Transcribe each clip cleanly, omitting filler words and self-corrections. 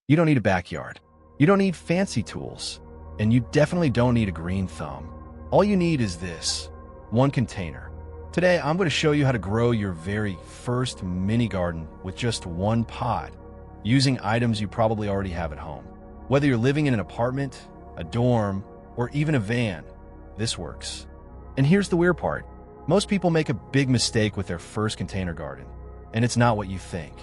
You don't need a backyard. You don't need fancy tools. And you definitely don't need a green thumb. All you need is this: one container. Today, I'm going to show you how to grow your very first mini garden with just one pot, using items you probably already have at home. Whether you're living in an apartment, a dorm, or even a van, this works. And here's the weird part. Most people make a big mistake with their first container garden, and it's not what you think.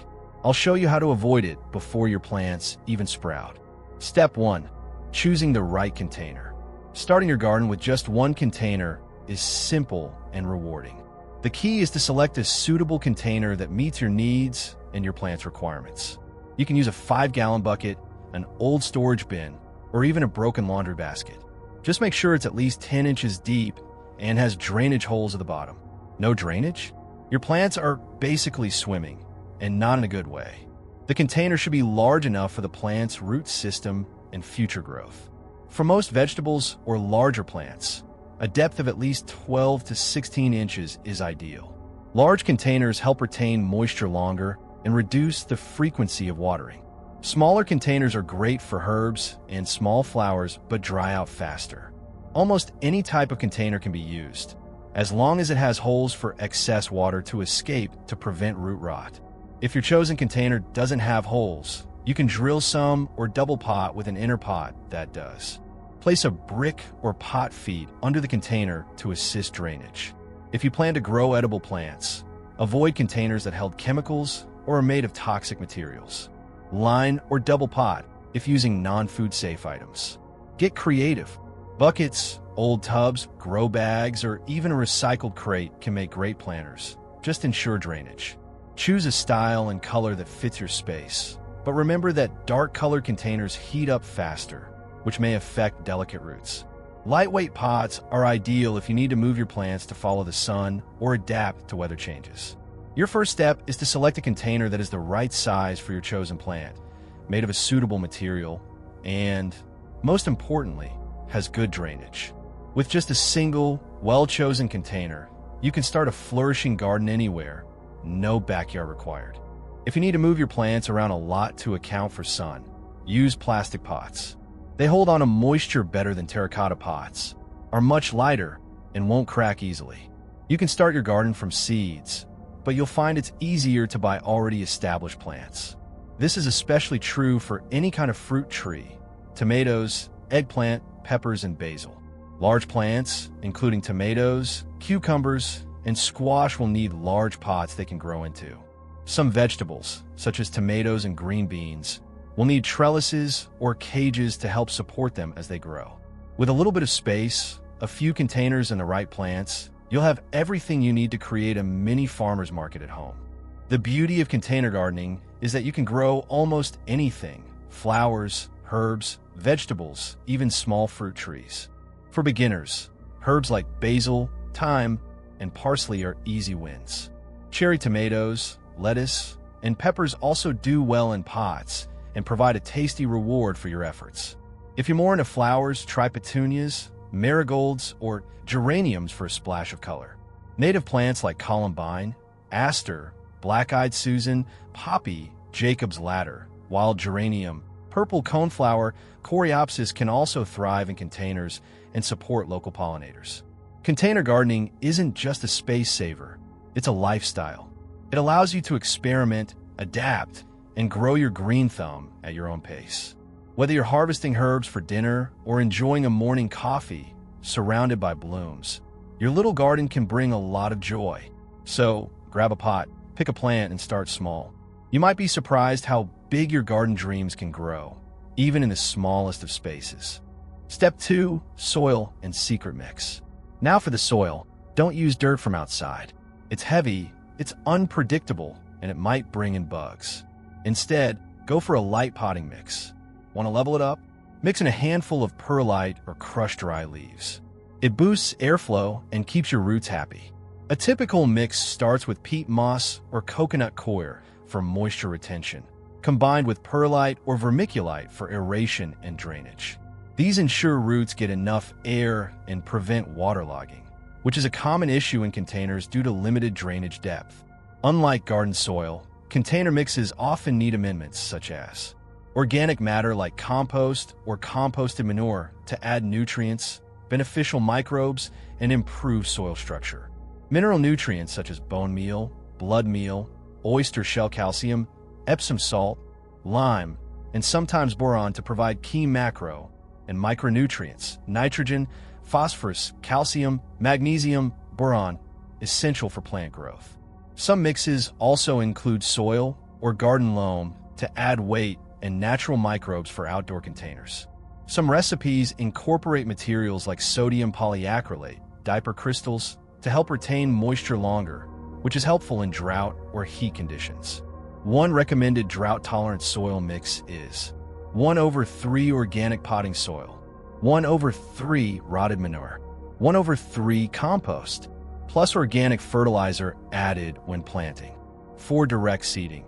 I'll show you how to avoid it before your plants even sprout. Step 1. Choosing the right container. Starting your garden with just one container is simple and rewarding. The key is to select a suitable container that meets your needs and your plant's requirements. You can use a 5-gallon bucket, an old storage bin, or even a broken laundry basket. Just make sure it's at least 10 inches deep and has drainage holes at the bottom. No drainage? Your plants are basically swimming, and not in a good way. The container should be large enough for the plant's root system and future growth. For most vegetables or larger plants, a depth of at least 12 to 16 inches is ideal. Large containers help retain moisture longer and reduce the frequency of watering. Smaller containers are great for herbs and small flowers but dry out faster. Almost any type of container can be used, as long as it has holes for excess water to escape to prevent root rot. If your chosen container doesn't have holes, you can drill some or double pot with an inner pot that does. Place a brick or pot feet under the container to assist drainage. If you plan to grow edible plants, avoid containers that held chemicals or are made of toxic materials. Line or double pot if using non-food safe items. Get creative. Buckets, old tubs, grow bags, or even a recycled crate can make great planters. Just ensure drainage. Choose a style and color that fits your space, but remember that dark colored containers heat up faster, which may affect delicate roots. Lightweight pots are ideal if you need to move your plants to follow the sun or adapt to weather changes. Your first step is to select a container that is the right size for your chosen plant, made of a suitable material, and, most importantly, has good drainage. With just a single, well-chosen container, you can start a flourishing garden anywhere, no backyard required. If you need to move your plants around a lot to account for sun, use plastic pots. They hold on to moisture better than terracotta pots, are much lighter, and won't crack easily. You can start your garden from seeds, but you'll find it's easier to buy already established plants. This is especially true for any kind of fruit tree: tomatoes, eggplant, peppers, and basil. Large plants, including tomatoes, cucumbers, and squash, will need large pots they can grow into. Some vegetables, such as tomatoes and green beans, will need trellises or cages to help support them as they grow. With a little bit of space, a few containers, and the right plants, you'll have everything you need to create a mini farmer's market at home. The beauty of container gardening is that you can grow almost anything: flowers, herbs, vegetables, even small fruit trees. For beginners, herbs like basil, thyme, and parsley are easy wins. Cherry tomatoes, lettuce, and peppers also do well in pots and provide a tasty reward for your efforts. If you're more into flowers, try petunias, marigolds, or geraniums for a splash of color. Native plants like columbine, aster, black-eyed Susan, poppy, Jacob's ladder, wild geranium, purple coneflower, coreopsis can also thrive in containers and support local pollinators. Container gardening isn't just a space saver, it's a lifestyle. It allows you to experiment, adapt, and grow your green thumb at your own pace. Whether you're harvesting herbs for dinner or enjoying a morning coffee surrounded by blooms, your little garden can bring a lot of joy. So, grab a pot, pick a plant, and start small. You might be surprised how big your garden dreams can grow, even in the smallest of spaces. Step 2. Soil and secret mix. Now for the soil. Don't use dirt from outside. It's heavy, it's unpredictable, and it might bring in bugs. Instead, go for a light potting mix. Want to level it up? Mix in a handful of perlite or crushed dry leaves. It boosts airflow and keeps your roots happy. A typical mix starts with peat moss or coconut coir for moisture retention, combined with perlite or vermiculite for aeration and drainage. These ensure roots get enough air and prevent waterlogging, which is a common issue in containers due to limited drainage depth. Unlike garden soil, container mixes often need amendments such as Organic matter like compost or composted manure to add nutrients, beneficial microbes, and improve soil structure. Mineral nutrients such as bone meal, blood meal, oyster shell calcium, Epsom salt, lime, and sometimes boron to provide key macro and micronutrients, nitrogen, phosphorus, calcium, magnesium, boron, essential for plant growth. Some mixes also include soil or garden loam to add weight and natural microbes for outdoor containers. Some recipes incorporate materials like sodium polyacrylate, diaper crystals, to help retain moisture longer, which is helpful in drought or heat conditions. One recommended drought-tolerant soil mix is 1/3 organic potting soil, 1/3 rotted manure, 1/3 compost, plus organic fertilizer added when planting. For direct seeding,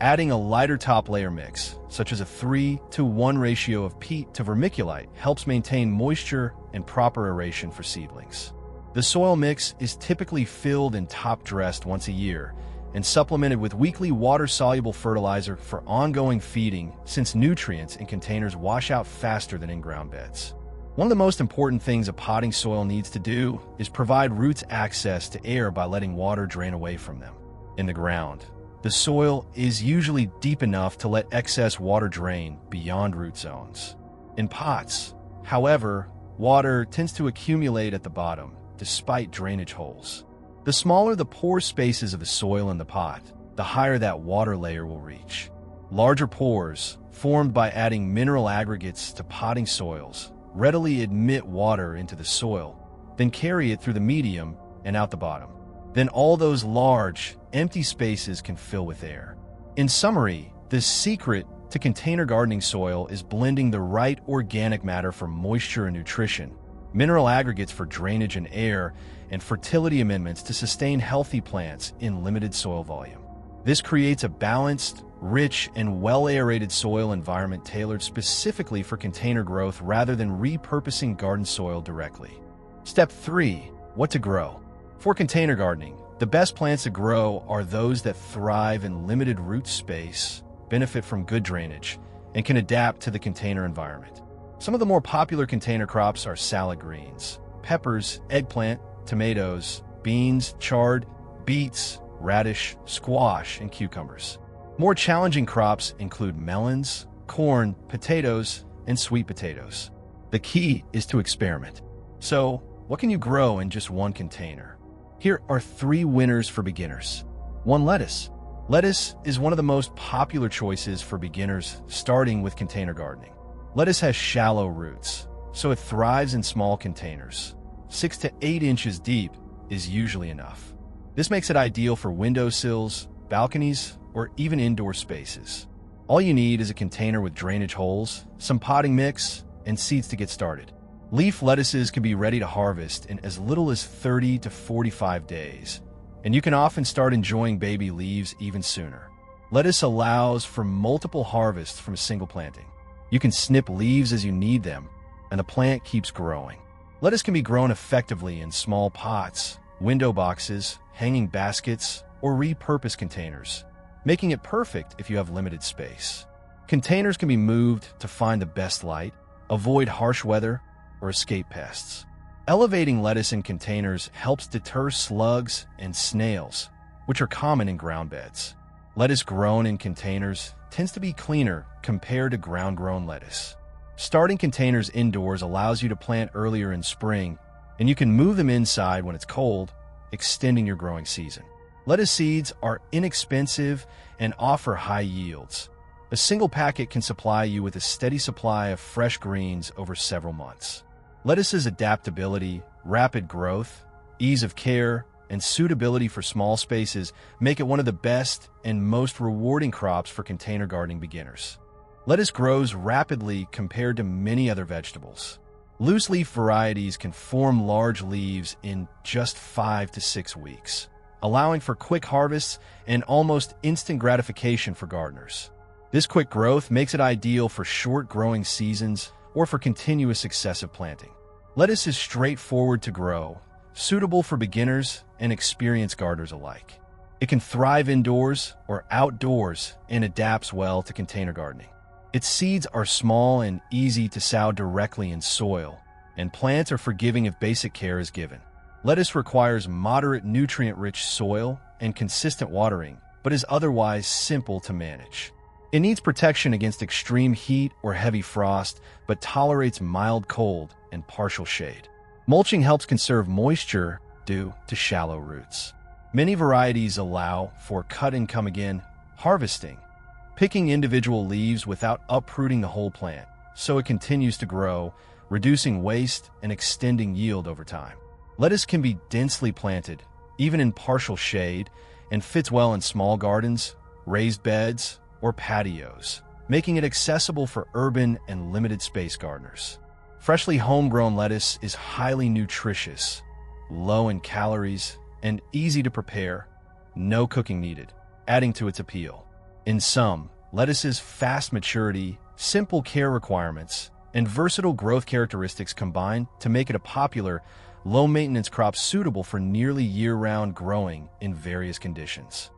adding a lighter top layer mix, such as a 3:1 ratio of peat to vermiculite, helps maintain moisture and proper aeration for seedlings. The soil mix is typically filled and top-dressed once a year and supplemented with weekly water-soluble fertilizer for ongoing feeding, since nutrients in containers wash out faster than in-ground beds. One of the most important things a potting soil needs to do is provide roots access to air by letting water drain away from them. In the ground, the soil is usually deep enough to let excess water drain beyond root zones. In pots, however, water tends to accumulate at the bottom, despite drainage holes. The smaller the pore spaces of the soil in the pot, the higher that water layer will reach. Larger pores, formed by adding mineral aggregates to potting soils, readily admit water into the soil, then carry it through the medium and out the bottom. Then all those large, empty spaces can fill with air. In summary, the secret to container gardening soil is blending the right organic matter for moisture and nutrition, mineral aggregates for drainage and air, and fertility amendments to sustain healthy plants in limited soil volume. This creates a balanced, rich, and well-aerated soil environment tailored specifically for container growth rather than repurposing garden soil directly. Step 3. What to grow? For container gardening, the best plants to grow are those that thrive in limited root space, benefit from good drainage, and can adapt to the container environment. Some of the more popular container crops are salad greens, peppers, eggplant, tomatoes, beans, chard, beets, radish, squash, and cucumbers. More challenging crops include melons, corn, potatoes, and sweet potatoes. The key is to experiment. So, what can you grow in just one container? Here are 3 winners for beginners. 1. Lettuce. Lettuce is one of the most popular choices for beginners starting with container gardening. Lettuce has shallow roots, so it thrives in small containers. 6 to 8 inches deep is usually enough. This makes it ideal for windowsills, balconies, or even indoor spaces. All you need is a container with drainage holes, some potting mix, and seeds to get started. Leaf lettuces can be ready to harvest in as little as 30 to 45 days, and you can often start enjoying baby leaves even sooner. Lettuce allows for multiple harvests from a single planting. You can snip leaves as you need them, and the plant keeps growing. Lettuce can be grown effectively in small pots, window boxes, hanging baskets, or repurposed containers, making it perfect if you have limited space. Containers can be moved to find the best light, avoid harsh weather, or escape pests. Elevating lettuce in containers helps deter slugs and snails, which are common in ground beds. Lettuce grown in containers tends to be cleaner compared to ground-grown lettuce. Starting containers indoors allows you to plant earlier in spring, and you can move them inside when it's cold, extending your growing season. Lettuce seeds are inexpensive and offer high yields. A single packet can supply you with a steady supply of fresh greens over several months. Lettuce's adaptability, rapid growth, ease of care, and suitability for small spaces make it one of the best and most rewarding crops for container gardening beginners. Lettuce grows rapidly compared to many other vegetables. Loose-leaf varieties can form large leaves in just 5 to 6 weeks, allowing for quick harvests and almost instant gratification for gardeners. This quick growth makes it ideal for short growing seasons or for continuous successive planting. Lettuce is straightforward to grow, suitable for beginners and experienced gardeners alike. It can thrive indoors or outdoors and adapts well to container gardening. Its seeds are small and easy to sow directly in soil, and plants are forgiving if basic care is given. Lettuce requires moderate nutrient-rich soil and consistent watering, but is otherwise simple to manage. It needs protection against extreme heat or heavy frost, but tolerates mild cold and partial shade. Mulching helps conserve moisture due to shallow roots. Many varieties allow for cut and come again harvesting, picking individual leaves without uprooting the whole plant, so it continues to grow, reducing waste and extending yield over time. Lettuce can be densely planted, even in partial shade, and fits well in small gardens, raised beds, or patios, making it accessible for urban and limited space gardeners. Freshly homegrown lettuce is highly nutritious, low in calories, and easy to prepare, no cooking needed, adding to its appeal. In sum, lettuce's fast maturity, simple care requirements, and versatile growth characteristics combine to make it a popular, low-maintenance crop suitable for nearly year-round growing in various conditions.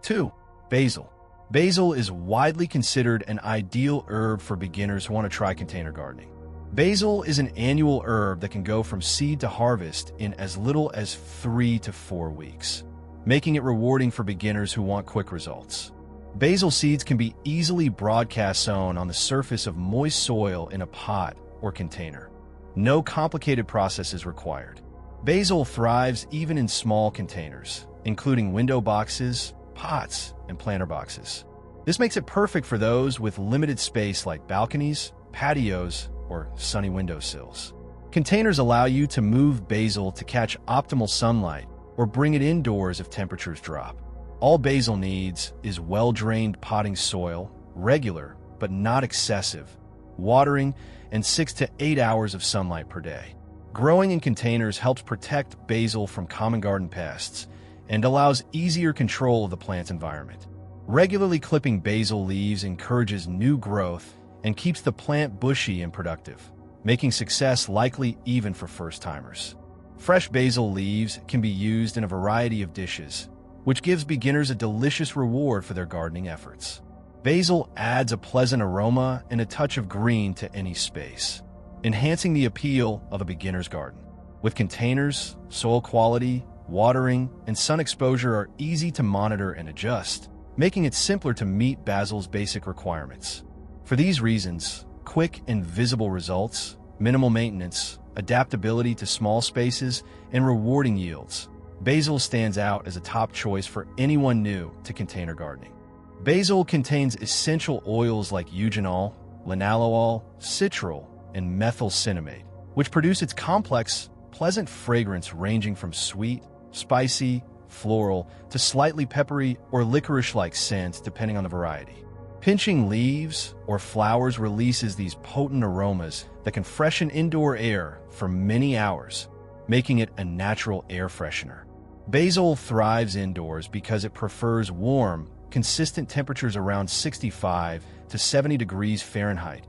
2. Basil. Basil is widely considered an ideal herb for beginners who want to try container gardening. Basil is an annual herb that can go from seed to harvest in as little as 3 to 4 weeks, making it rewarding for beginners who want quick results. Basil seeds can be easily broadcast sown on the surface of moist soil in a pot or container. No complicated process is required. Basil thrives even in small containers, including window boxes, pots, and planter boxes. This makes it perfect for those with limited space like balconies, patios, or sunny windowsills. Containers allow you to move basil to catch optimal sunlight or bring it indoors if temperatures drop. All basil needs is well-drained potting soil, regular but not excessive, watering, and 6 to 8 hours of sunlight per day. Growing in containers helps protect basil from common garden pests and allows easier control of the plant's environment. Regularly clipping basil leaves encourages new growth and keeps the plant bushy and productive, making success likely even for first-timers. Fresh basil leaves can be used in a variety of dishes, which gives beginners a delicious reward for their gardening efforts. Basil adds a pleasant aroma and a touch of green to any space, enhancing the appeal of a beginner's garden. With containers, soil quality, watering, and sun exposure are easy to monitor and adjust, making it simpler to meet basil's basic requirements. For these reasons, quick and visible results, minimal maintenance, adaptability to small spaces, and rewarding yields, basil stands out as a top choice for anyone new to container gardening. Basil contains essential oils like eugenol, linalool, citral, and methyl cinnamate, which produce its complex, pleasant fragrance ranging from sweet, spicy, floral, to slightly peppery or licorice-like scents depending on the variety. Pinching leaves or flowers releases these potent aromas that can freshen indoor air for many hours, making it a natural air freshener. Basil thrives indoors because it prefers warm, consistent temperatures around 65 to 70 degrees Fahrenheit,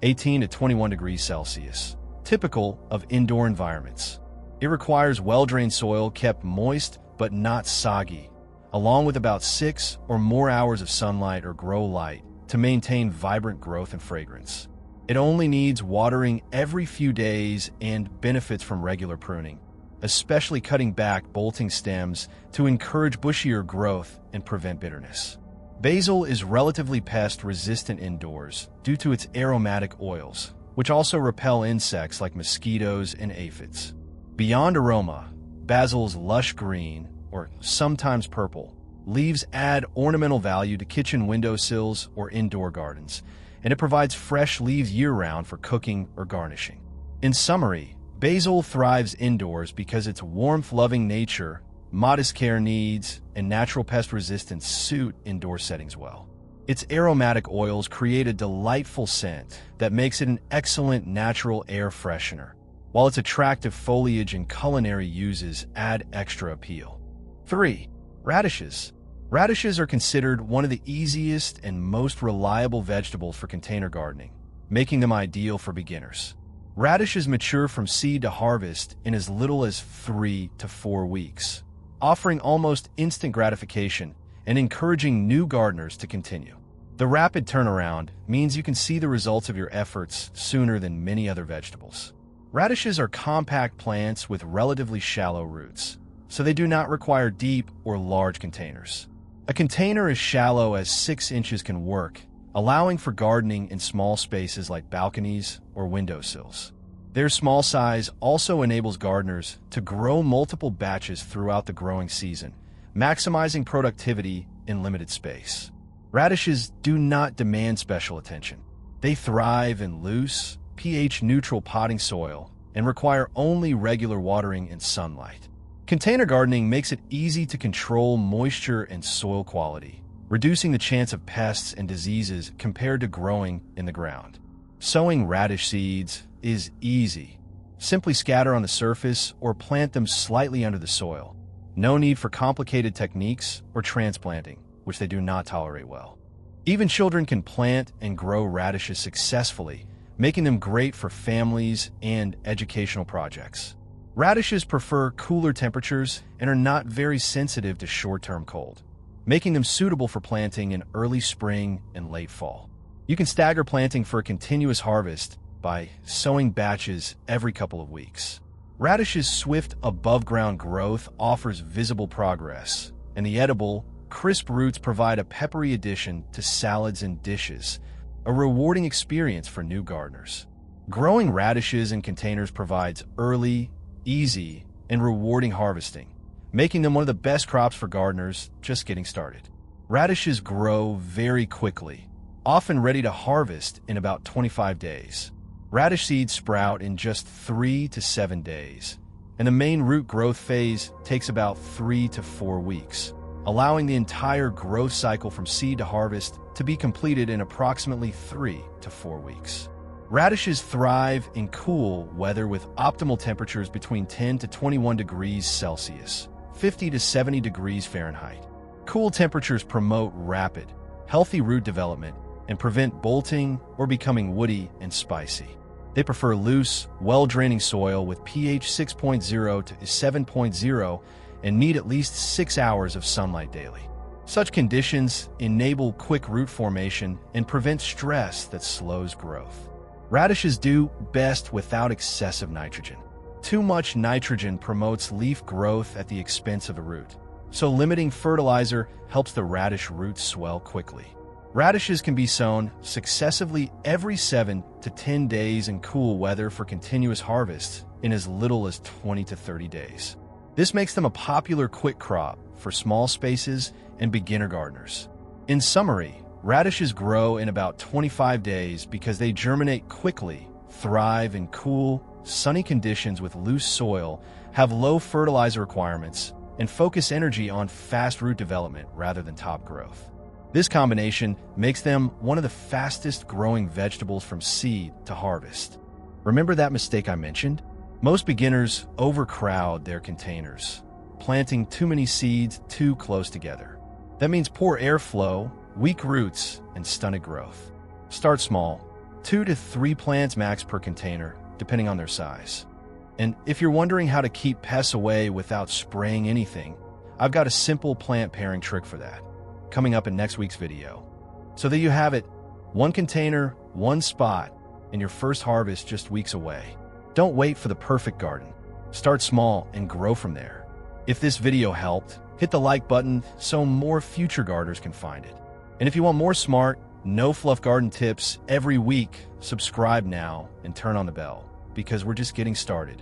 18 to 21 degrees Celsius, typical of indoor environments. It requires well-drained soil kept moist but not soggy, along with about 6 or more hours of sunlight or grow light to maintain vibrant growth and fragrance. It only needs watering every few days and benefits from regular pruning, especially cutting back bolting stems to encourage bushier growth and prevent bitterness. Basil is relatively pest-resistant indoors due to its aromatic oils, which also repel insects like mosquitoes and aphids. Beyond aroma, basil's lush green, or sometimes purple, leaves add ornamental value to kitchen windowsills or indoor gardens, and it provides fresh leaves year-round for cooking or garnishing. In summary, basil thrives indoors because its warmth-loving nature, modest care needs, and natural pest resistance suit indoor settings well. Its aromatic oils create a delightful scent that makes it an excellent natural air freshener, while its attractive foliage and culinary uses add extra appeal. 3. Radishes. Radishes are considered one of the easiest and most reliable vegetables for container gardening, making them ideal for beginners. Radishes mature from seed to harvest in as little as 3 to 4 weeks, offering almost instant gratification and encouraging new gardeners to continue. The rapid turnaround means you can see the results of your efforts sooner than many other vegetables. Radishes are compact plants with relatively shallow roots, so they do not require deep or large containers. A container as shallow as 6 inches can work, allowing for gardening in small spaces like balconies or windowsills. Their small size also enables gardeners to grow multiple batches throughout the growing season, maximizing productivity in limited space. Radishes do not demand special attention. They thrive in loose, pH-neutral potting soil and require only regular watering and sunlight. Container gardening makes it easy to control moisture and soil quality, reducing the chance of pests and diseases compared to growing in the ground. Sowing radish seeds is easy. Simply scatter on the surface or plant them slightly under the soil. No need for complicated techniques or transplanting, which they do not tolerate well. Even children can plant and grow radishes successfully, making them great for families and educational projects. Radishes prefer cooler temperatures and are not very sensitive to short-term cold, making them suitable for planting in early spring and late fall. You can stagger planting for a continuous harvest by sowing batches every couple of weeks. Radishes' swift above-ground growth offers visible progress, and the edible, crisp roots provide a peppery addition to salads and dishes, a rewarding experience for new gardeners. Growing radishes in containers provides early, easy, and rewarding harvesting, making them one of the best crops for gardeners just getting started. Radishes grow very quickly, often ready to harvest in about 25 days. Radish seeds sprout in just 3 to 7 days, and the main root growth phase takes about 3 to 4 weeks, allowing the entire growth cycle from seed to harvest to be completed in approximately 3 to 4 weeks. Radishes thrive in cool weather with optimal temperatures between 10 to 21 degrees Celsius, 50 to 70 degrees Fahrenheit. Cool temperatures promote rapid, healthy root development and prevent bolting or becoming woody and spicy. They prefer loose, well-draining soil with pH 6.0 to 7.0 and need at least 6 hours of sunlight daily. Such conditions enable quick root formation and prevent stress that slows growth. Radishes do best without excessive nitrogen. Too much nitrogen promotes leaf growth at the expense of the root, so limiting fertilizer helps the radish roots swell quickly. Radishes can be sown successively every 7 to 10 days in cool weather for continuous harvests in as little as 20 to 30 days. This makes them a popular quick crop for small spaces and beginner gardeners. In summary, radishes grow in about 25 days because they germinate quickly, thrive in cool, sunny conditions with loose soil, have low fertilizer requirements, and focus energy on fast root development rather than top growth. This combination makes them one of the fastest growing vegetables from seed to harvest. Remember that mistake I mentioned? Most beginners overcrowd their containers, planting too many seeds too close together. That means poor airflow, weak roots, and stunted growth. Start small, 2 to 3 plants max per container, depending on their size. And if you're wondering how to keep pests away without spraying anything, I've got a simple plant pairing trick for that, coming up in next week's video. So there you have it, 1 container, 1 spot, and your first harvest just weeks away. Don't wait for the perfect garden. Start small and grow from there. If this video helped, hit the like button so more future gardeners can find it. And if you want more smart, no-fluff garden tips every week, subscribe now and turn on the bell, because we're just getting started.